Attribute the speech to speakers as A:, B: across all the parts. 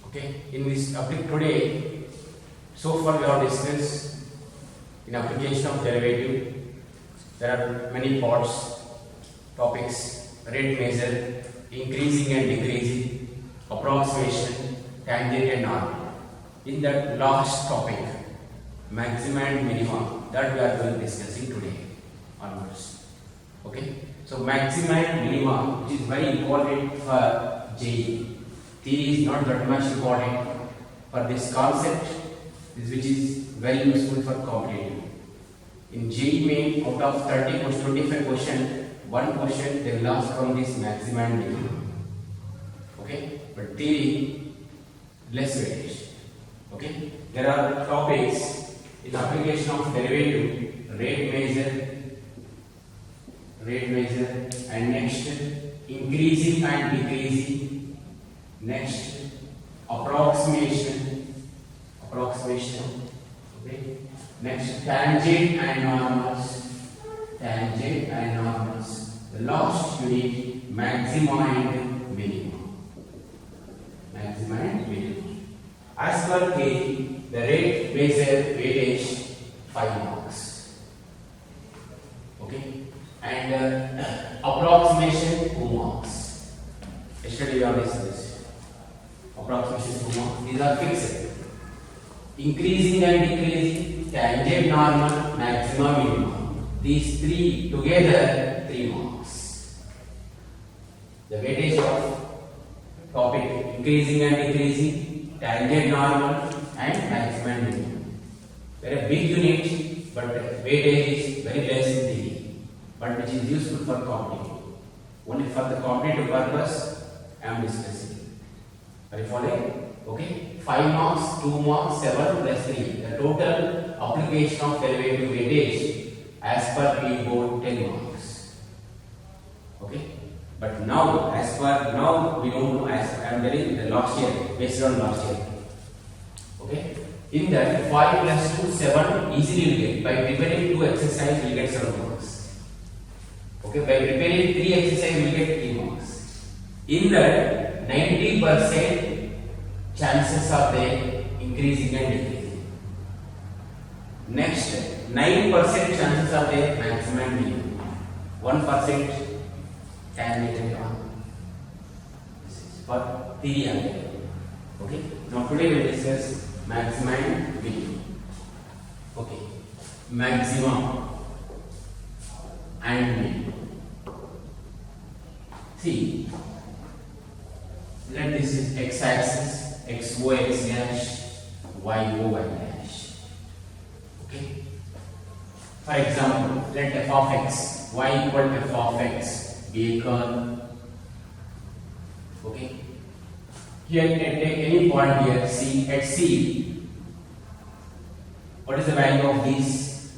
A: Okay, in this topic today, so far we have discussed in application of derivative. There are many parts, topics, rate measure, increasing and decreasing, approximation, tangent and norm. In that last topic, maxima and minima, that we are going to discussing today onwards. Okay, so maxima and minima, which is very important for JEE. Theory is not that much important for this concept, which is very useful for competitive. In JEE main, out of 30 question, 25 question, one question they will ask from this maxima and minima. Okay, but theory less weightage. Okay, there are topics in application of derivative, rate measure, and next increasing and decreasing. Next, approximation. Okay. Next, tangent and normals. The last unit, maxima and minima. As per theory, the rate measure weightage 5 marks. Okay, and approximation 2 marks. Yesterday we have discussed this. Approximation 2 marks. These are fixed. Increasing and decreasing, tangent, normal, maxima, minima. These three together 3 marks. The weightage of topic increasing and decreasing, tangent, normal, and maxima and minima. Very a big unit, but weightage is very less in theory, but which is useful for competitive. Only for the competitive purpose I am discussing. Are you following? Okay. 5 marks, 2 marks, 7 plus 3. The total application of derivative weightage as per P board 10 marks. Okay. But now, as per now, we don't know. As I am telling the last year, based on last year. Okay. In that 5 plus 2, 7 easily will get. By preparing 2 exercise, we will get 7 marks. Okay. By preparing 3 exercise, we will get 3 marks. In that 90% chances are there increasing and decreasing. Next, 9% chances are there maximum and minimum. 1% tangent and normal. This is for theory only. Okay. Now today we will discuss maximum and minimum. Okay. Maximum and minimum. See, let this is x-axis. X O X dash, Y O Y dash. Okay. For example, let f of x, y equal to f of x be a curve. Okay. Here, take any point here. C at C. What is the value of this?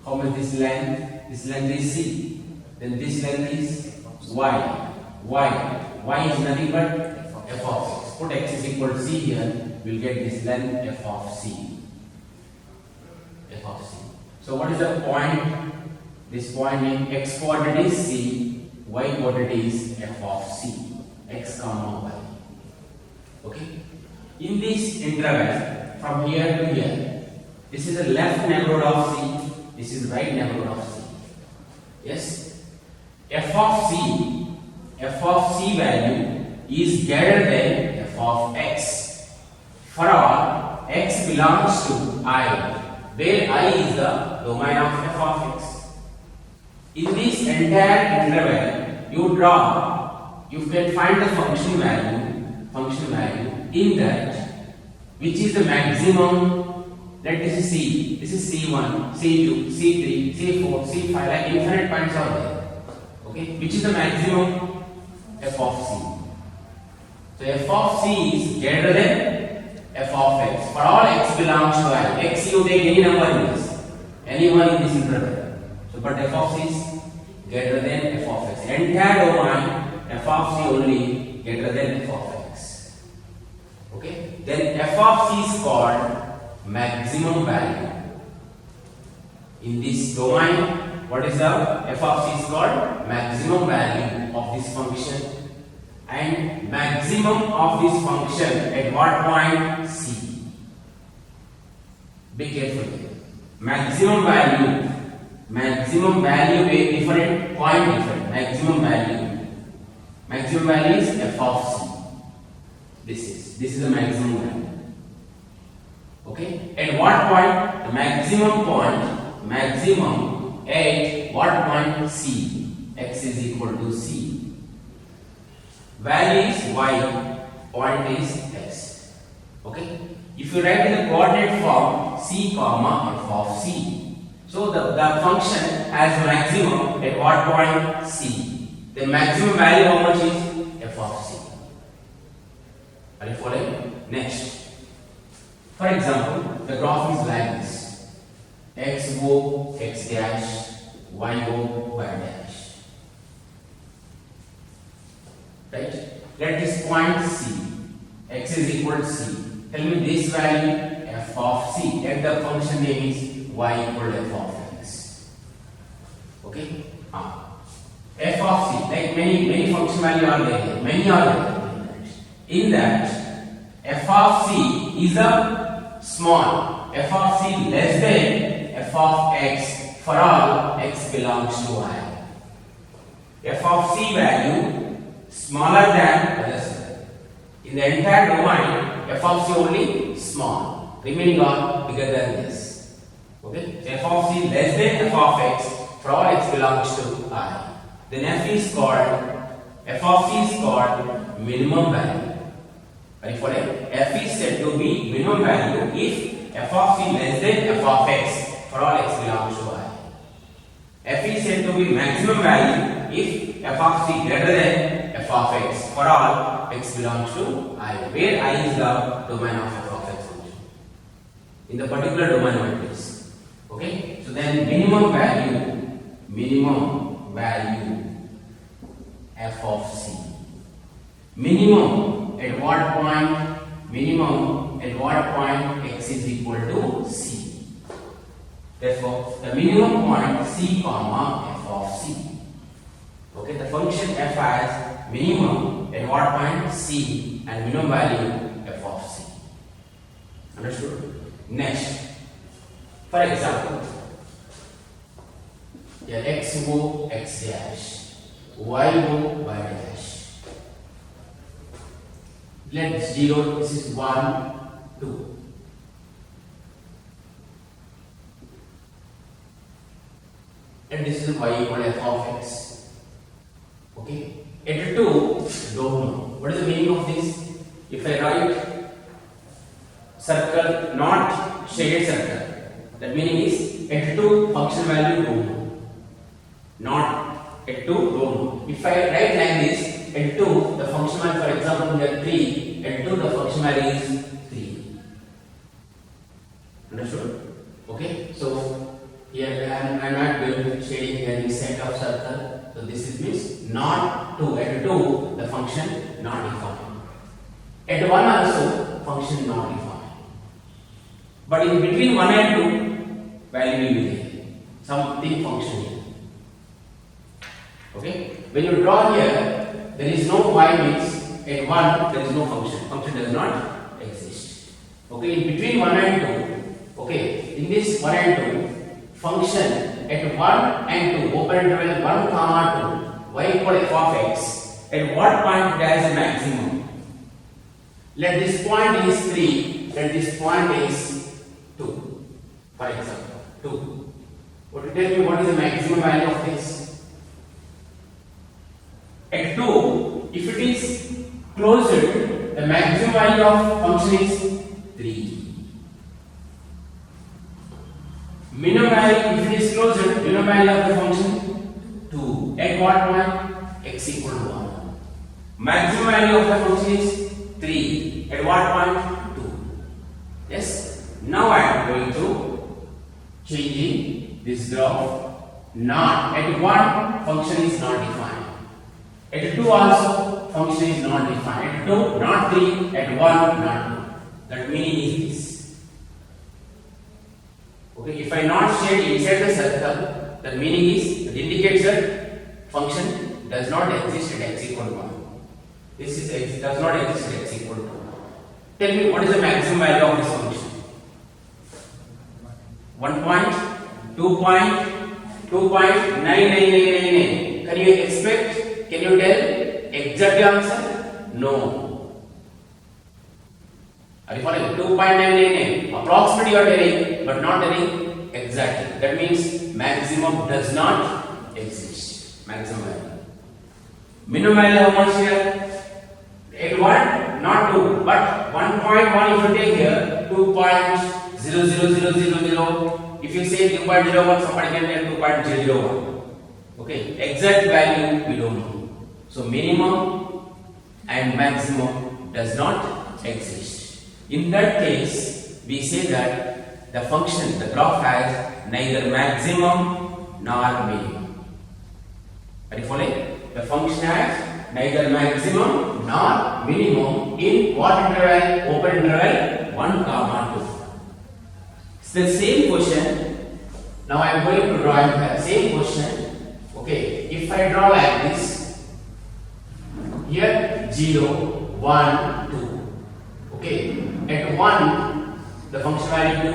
A: How much this length? This length is C. Then this length is y. Y is nothing but f of x. Put x is equal to c here, we will get this length f of c. So what is the point? This point in x coordinate is c, y coordinate is f of c, x comma y. Okay. In this interval from here to here, this is the left neighborhood of c, this is right neighborhood of c. Yes. F of c value is greater than f of x for all x belongs to I, where I is the domain of f of x. In this entire interval, you can find the function value in that which is the maximum. Let this is c, this is c1, c2, c3, c4, c5, like infinite points are there. Okay, which is the maximum? F of c. So f of c is greater than f of x. For all x belongs to I. X you take any number in this. Anyone in this interval. So but f of c is greater than f of x. Entire domain f of c only greater than f of x. Okay. Then f of c is called maximum value. In this domain, what is the f of c is called maximum value of this function. and maximum of this function at what point? C. Be careful here. Maximum value with different point different. Maximum value is f of c. This is the maximum value. Okay. At what point? The maximum at what point? C. X is equal to c. Value is y. Point is x. Okay. If you write in the coordinate form c comma f of c, so the function has maximum at what point? C. The maximum value how much is? F of c. Are you following? Next, for example, the graph is like this: x O x dash, y O y dash. Right? Let this point C. X is equal to c. Tell me this value f of c. Let the function name is y equal to f of x. Okay? F of c. Like many function value are there. Many are there. In that, f of c is a small. F of c less than f of x for all x belongs to I. F of c value smaller than others. In the entire domain, f of c only small, remaining all bigger than this. Okay? So f of c less than f of x for all x belongs to I. Then f of c is called minimum value. Are you following? F is said to be minimum value if f of c less than f of x for all x belongs to I. F is said to be maximum value if f of c greater than f of x for all x belongs to I, where I is the domain of f of x function. In the particular domain of this. Okay? So then minimum value f of c. Minimum at what point? Minimum at what point x is equal to c. Therefore, the minimum point c comma f of c. Okay, the function f has minimum at what point? C, and minimum value f of c. Understood? Next, for example, yeah, x O x dash, y O y dash. Let 0, this is 1, 2. And this is y equal to f of x. Okay? At 2, don't know. What is the meaning of this? If I write circle, not shaded circle, that meaning is at 2 function value don't know. Not at 2 don't know. If I write like this, at 2 the function value, for example here 3, at 2 the function value is 3. Understood? Okay? So here I am not doing shading here in set of circle. So this means not 2. At 2 the function not defined. At 1 also function not defined. But in between 1 and 2 value will be there. Something function here. Okay? When you draw here, there is no y means at 1 there is no function. Function does not exist. Okay? In between 1 and 2, okay, in this 1 and 2, function at 1 and 2, open interval 1 comma 2, y equal to f of x, at what point it has a maximum? Let this point is 3, let this point is 2. For example, 2. What tell me what is the maximum value of this? At 2, if it is closed, the maximum value of function is 3. Minimum value, if it is closed, minimum value of the function 2. At what point? X equal to 1. Maximum value of the function is 3. At what point? 2. Yes. Now I am going to changing this graph. Not at 1 function is not defined. At 2 also function is not defined. At 2 not 3. At 1 not 2. That meaning is this. Okay, if I not shade inside the circle, the meaning is it indicates that function does not exist at x equal to 1. This x does not exist at x equal to. Tell me what is the maximum value of this function? 1 point, 2 point, 2.99999. Can you expect? Can you tell exact answer? No. Are you following? 2.999. Approximately you are telling, but not telling exactly. That means maximum does not exist. Maximum value. Minimum value how much here? At 1, not 2, but 1.1 if you take here, 2.00000. If you say 2.01, somebody can tell 2.001. Okay, exact value we don't know. So minimum and maximum does not exist. In that case, we say that the function, the graph has neither maximum nor minimum. Are you following? The function has neither maximum nor minimum in what interval? Open interval 1, 2. It's the same question. Now I am going to draw the same question. Okay, if I draw like this, here 0, 1, 2. Okay, at 1 the function value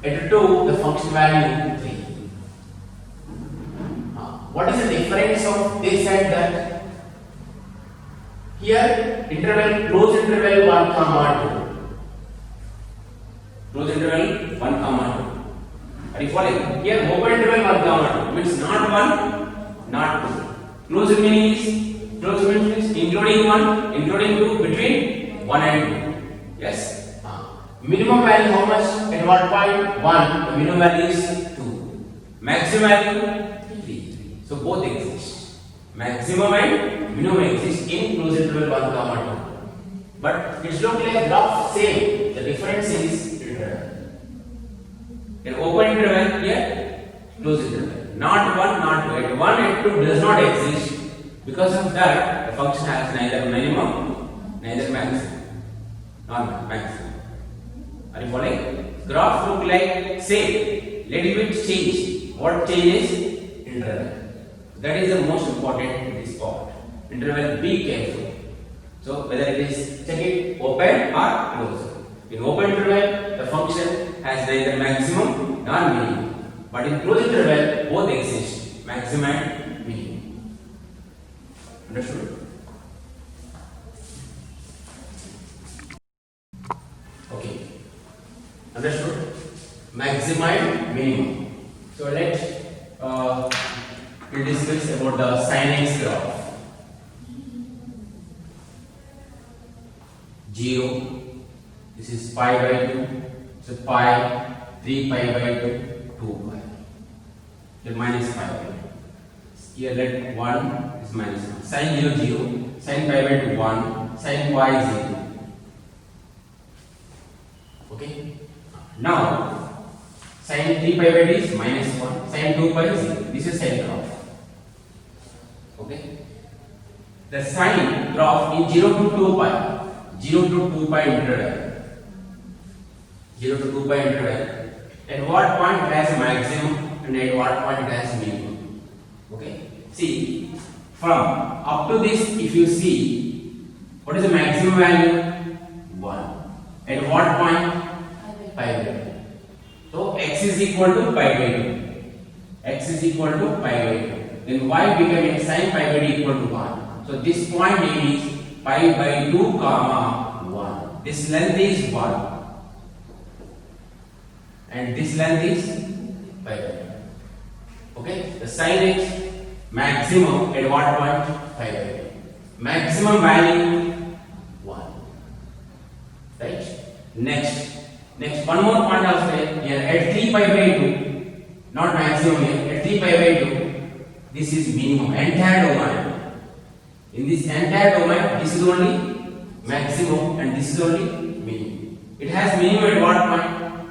A: 2, at 2 the function value 3. What is the difference of this and that? Here interval, close interval 1, 2. Close interval 1, 2. Are you following? Here open interval 1, 2 means not 1, not 2. Close means including 1, including 2, between 1 and 2. Yes. Minimum value how much? At what point? 1. The minimum value is 2. Maximum value 3. So both exist. Maximum and minimum exist in closed interval 1, 2. But it's look like graph same. The difference is interval. An open interval here, closed interval. Not 1, not 2. At 1 and 2 does not exist. Because of that, the function has neither minimum, neither maximum. Not maximum. Are you following? Graph look like same. Little bit change. What changes? Interval. That is the most important in this part. Interval, be careful. So whether it is check it open or closed. In open interval, the function has neither maximum nor minimum. But in closed interval, both exist, maximum and minimum. Understood? Okay. Understood? Maximum and minimum. So we'll discuss about the sin x graph. 0. This is pi by 2. So pi, 3 pi by 2, 2 pi. Then minus pi by 2. Here let 1 is minus 1. Sin 0, 0. Sin pi by 2, 1. Sin pi 0. Okay. Now, sin 3 pi by 2 is minus 1. Sin 2 pi is 0. This is sin graph. Okay. The sin graph in 0 to 2 pi. 0 to 2 pi interval. 0 to 2 pi interval. At what point it has maximum and at what point it has minimum. Okay. See, from up to this, if you see, what is the maximum value? 1. At what point? Pi by 2. So x is equal to pi by 2. X is equal to pi by 2. Then y becoming sin pi by 2 equal to 1. So this point name is pi by 2 comma 1. This length is 1 and this length is pi by 2. Okay, the sin x maximum at what point? Pi by 2. Maximum value 1. Right? Next one more point also here at 3 pi by 2, not maximum here, at 3 pi by 2, this is minimum, entire domain. In this entire domain, this is only maximum and this is only minimum. It has minimum at what point?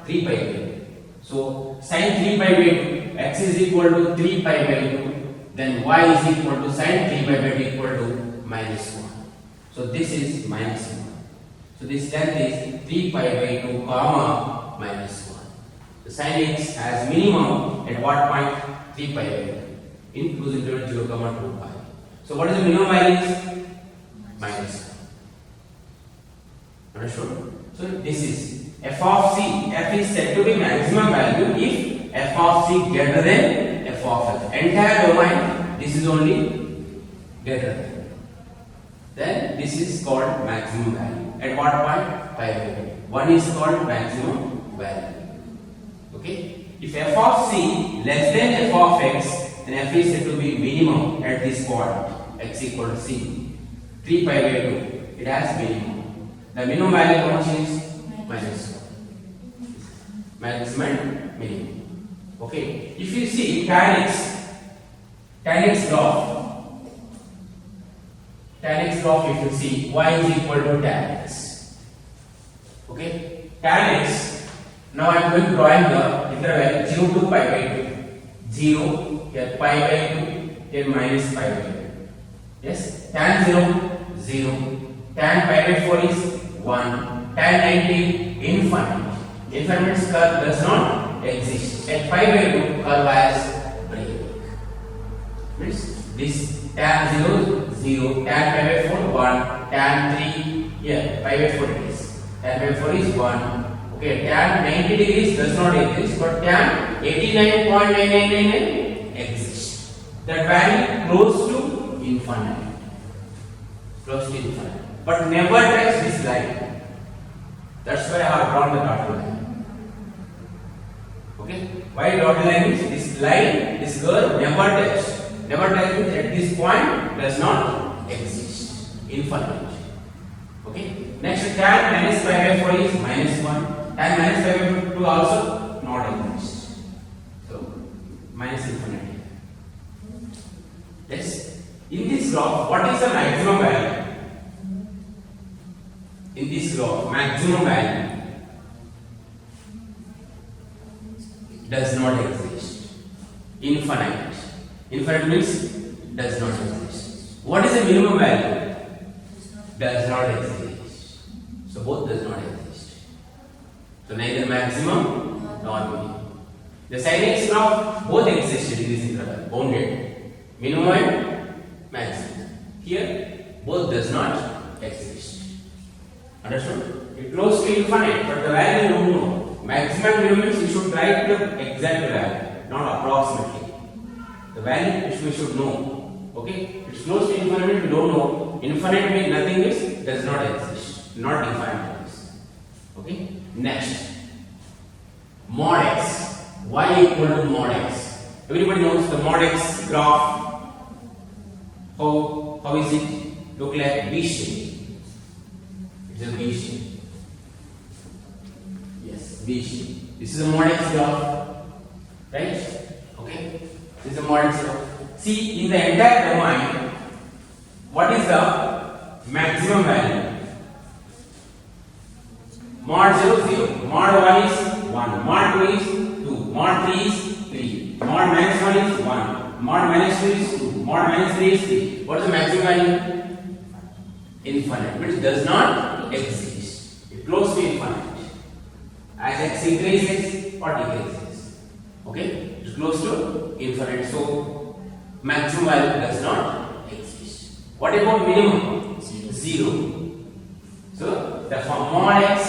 A: 3 pi by 2. So sin 3 pi by 2, x is equal to 3 pi by 2, then y is equal to sin 3 pi by 2 equal to minus 1. So this is minus 1. So this length is 3 pi by 2 comma minus 1. The sin x has minimum at what point? 3 pi by 2. In closed interval 0 comma 2 pi. So what is the minimum value? Minus 1. Understood? So this is f of c. F is said to be maximum value if f of c greater than f of f. Entire domain, this is only greater than. Then this is called maximum value. At what point? Pi by 2. One is called maximum value. Okay? If f of c less than f of x, then f is said to be minimum at this point. X equal to c. 3 pi by 2. It has minimum. The minimum value how much is? Minus 1. Maximum minimum. Okay. If you see tan x graph if you see y is equal to tan x. Okay. Tan x. Now I am going to drawing the interval 0 to pi by 2. 0, here pi by 2, here minus pi by 2. Yes. Tan 0, 0. Tan pi by 4 is 1. Tan 90, infinite. Infinite curve does not exist. At pi by 2, curve has break. Means this tan 0, 0. Tan pi by 4, 1. Tan 3, yeah, pi by 4 it is. Tan pi by 4 is 1. Okay, tan 90 degrees does not exist, but tan 89.9999 exists. That value close to infinite. Close to infinite. But never touch this line. That's why I have drawn the dotted line. Okay? Why dotted line is this line, this curve never touch. Never touch means at this point does not exist. Infinite. Okay? Next, tan minus pi by 4 is minus 1. Tan minus pi by 2 also not exist. So, minus infinity. Yes. In this graph, what is the maximum value? In this graph, maximum value does not exist. Infinite. Infinite means does not exist. What is the minimum value? Does not exist. So both does not exist. So neither maximum nor minimum. The sin x graph both exist in this interval, bounded. Minimum and maximum. Here both does not exist. Understood? It close to infinite, but the value you don't know. Maximum minimum means you should write the exact value, not approximately. The value which we should know. Okay? It's close to infinite, we don't know. Infinite means nothing is does not exist, not defined. Okay? Next, mod x. Y equal to mod x. Everybody knows the mod x graph. How is it? Look like V shape. It's a V shape. Yes, V shape. This is a mod x graph, right? Okay. This is a mod x graph. See, in the entire domain, what is the maximum value? Mod 0, 0. Mod 1 is 1. Mod 2 is 2. Mod 3 is 3. Mod minus 1 is 1. Mod minus 2 is 2. Mod minus 3 is 3. What is the maximum value? Infinite, which does not exist. It close to infinite. As x increases or decreases. Okay? It is close to infinite. So, maximum value does not exist. What about minimum? 0. So, the mod x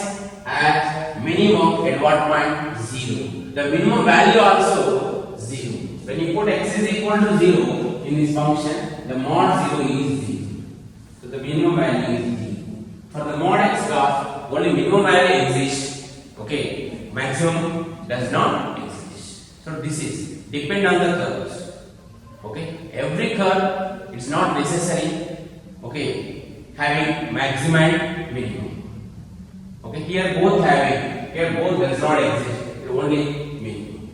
A: at minimum at what point? 0. The minimum value also 0. When you put x is equal to 0 in this function, the mod 0 is 0. So the minimum value is 0. For the mod x graph, only minimum value exists. Okay, maximum does not exist. So this is depend on the curves. Okay, every curve it's not necessary. Okay, having maximum and minimum. Okay, here both having, here both does not exist, only minimum.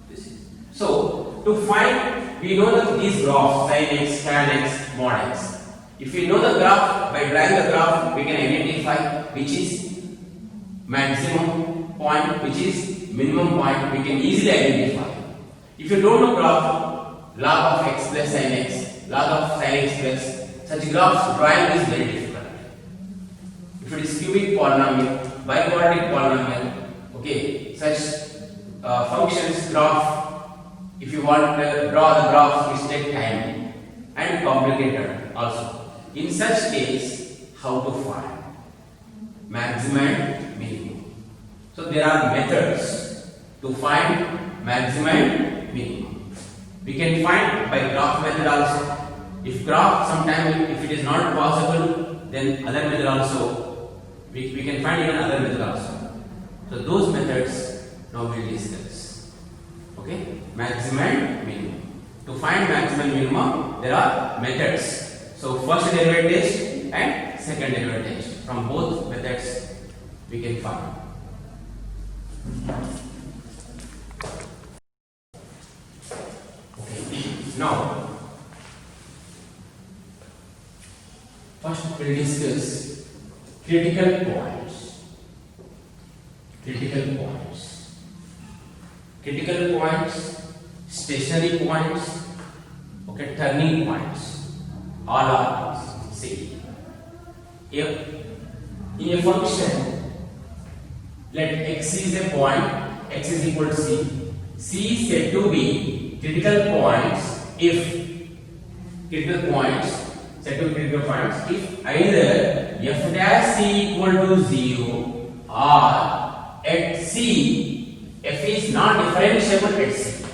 A: This is. So, to find, we know that these graphs, sin x, tan x, mod x. If we know the graph, by drawing the graph, we can identify which is maximum point, which is minimum point, we can easily identify. If you don't know graph, log of x plus sin x, log of sin x plus, such graphs drawing is very difficult. If it is cubic polynomial, biquadratic polynomial, okay, such functions graph, if you want to draw the graphs, it takes time and complicated also. In such case, how to find? maximum and minimum. So there are methods to find maximum and minimum. We can find by graph method also. If graph sometime if it is not possible, then other method also we can find even other method also. So those methods now we will discuss. Okay, maximum and minimum. To find maximum and minimum, there are methods. So first derivative test and second derivative test. From both methods we can find. Okay. Now first we will discuss critical points. Critical points. Critical points, stationary points, okay, turning points. All are same. If in a function, let x is a point, x is equal to c. C is said to be critical points if critical points set to critical points if either f dash c equal to 0 or at c f is not differentiable at c.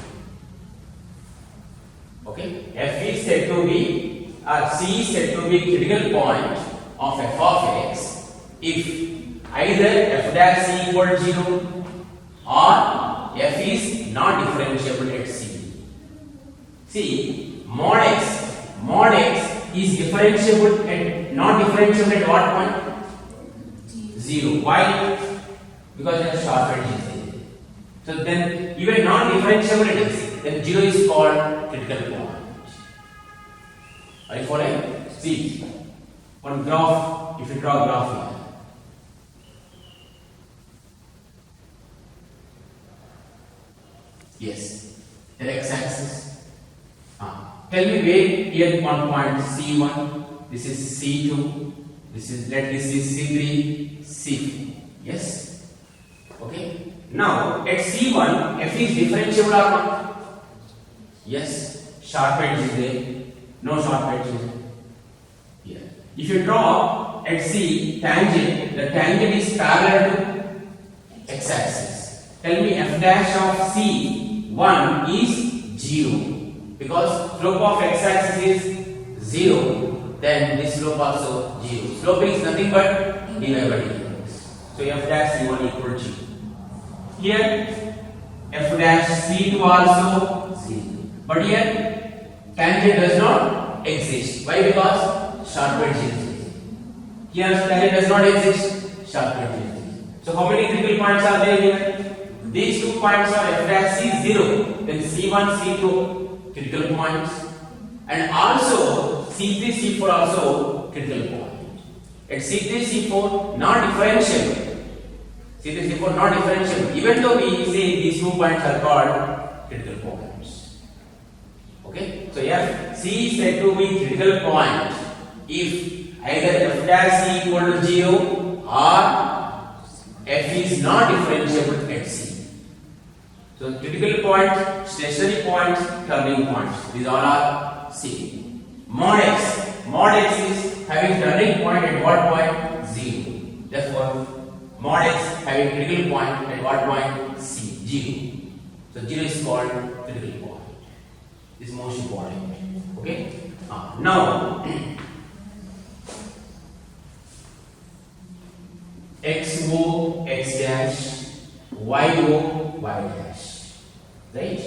A: Okay, f is said to be or c is said to be critical point of f of x if either f dash c equal to 0 or f is not differentiable at c. See, mod x is differentiable and not differentiable at what point? 0. Why? Because there is sharp edge is there. So then even non differentiable it is, then 0 is called critical point. Are you following? See, on graph, if you draw a graph here. Yes, the x-axis. Tell me where here one point C1, this is C2, this is C3, C4. Yes? Okay. Now at C1, f is differentiable or not? Yes. Sharp edge is there. No sharp edge is there. Here. If you draw at C tangent, the tangent is parallel to x-axis. Tell me f dash of C1 is 0. Because slope of x-axis is 0, then this slope also 0. Slope is nothing but dy by dx. So f dash c1 equal to 0. Here f dash c2 also 0. But here tangent does not exist. Why? Because sharp edge is there. Here tangent does not exist. Sharp edge is there. So how many critical points are there here? These 2 points are f dash c 0, then c1, c2. Critical points, and also C3, C4 also critical point. At C3, C4 not differentiable. C3, C4 not differentiable. Even though we say these 2 points are called critical points. Okay, so here C is said to be critical point if either f dash c equal to 0 or f is not differentiable at C. So critical point, stationary points, turning points. These all are same. Mod x is having turning point at what point? 0. Therefore, mod x having critical point at what point? C, 0. So 0 is called critical point. This is most important. Okay. Now xo x dash, yo y dash. Right?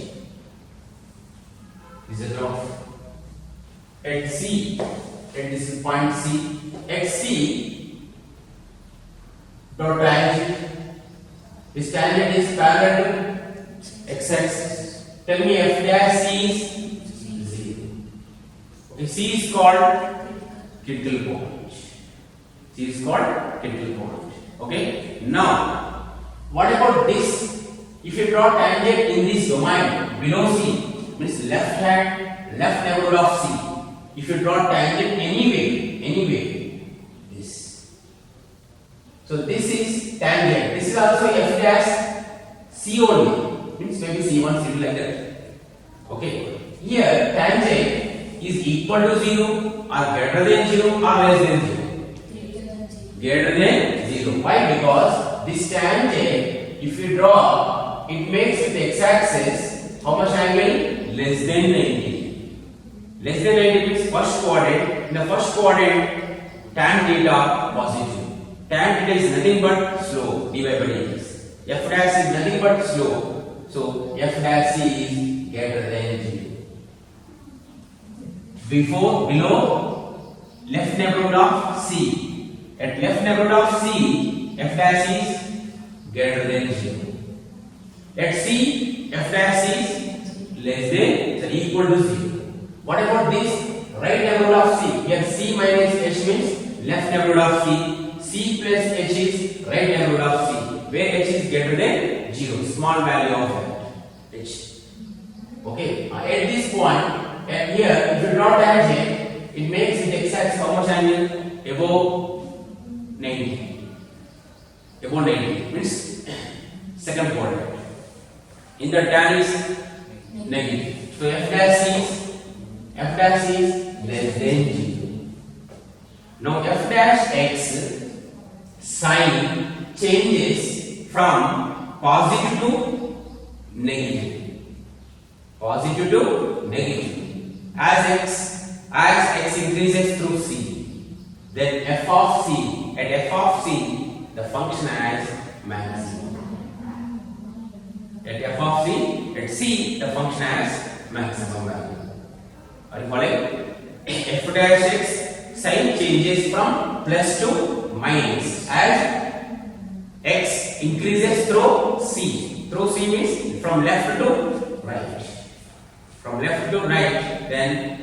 A: This is a graph. At C, at this is point C, xc dot tangent. This tangent is parallel to x-axis. Tell me f dash c is 0. Okay, C is called critical point. C is called critical point. Okay. Now, what about this? If you draw tangent in this domain below C, means left hand, left neighborhood of C. If you draw tangent anyway, this. So this is tangent. This is also f dash C only. Means maybe C1, C2 like that. Okay. Here tangent is equal to 0 or greater than 0 or less than 0. Greater than 0. positive. Why? Because this tangent, if you draw, it makes with x-axis how much angle? Less than 90. Less than 90 means first quadrant. In the first quadrant, tan theta positive. Tan theta is nothing but slope, dy by dx. F dash is nothing but slope. So f dash is greater than 0. Below left neighborhood of C. At left neighborhood of C, f dash is greater than 0. At C, f dash is less than, so equal to 0. What about this right neighborhood of C? Here C minus h means left neighborhood of C. C plus h is right neighborhood of C, where h is greater than 0, small value of h. Okay, at this point, and here if you draw tangent, it makes it x-axis how much angle? Above 90. Above 90 means second quadrant. In the tan is negative. So f dash is less than 0. Now f dash x sign changes from positive to negative. Positive to negative. As x increases through C, then f of C, at f of C, the function has maximum. At f of C, at C, the function has maximum value. Are you following? F dash x sign changes from plus to minus as x increases through C. Through C means from left to right. From left to right, then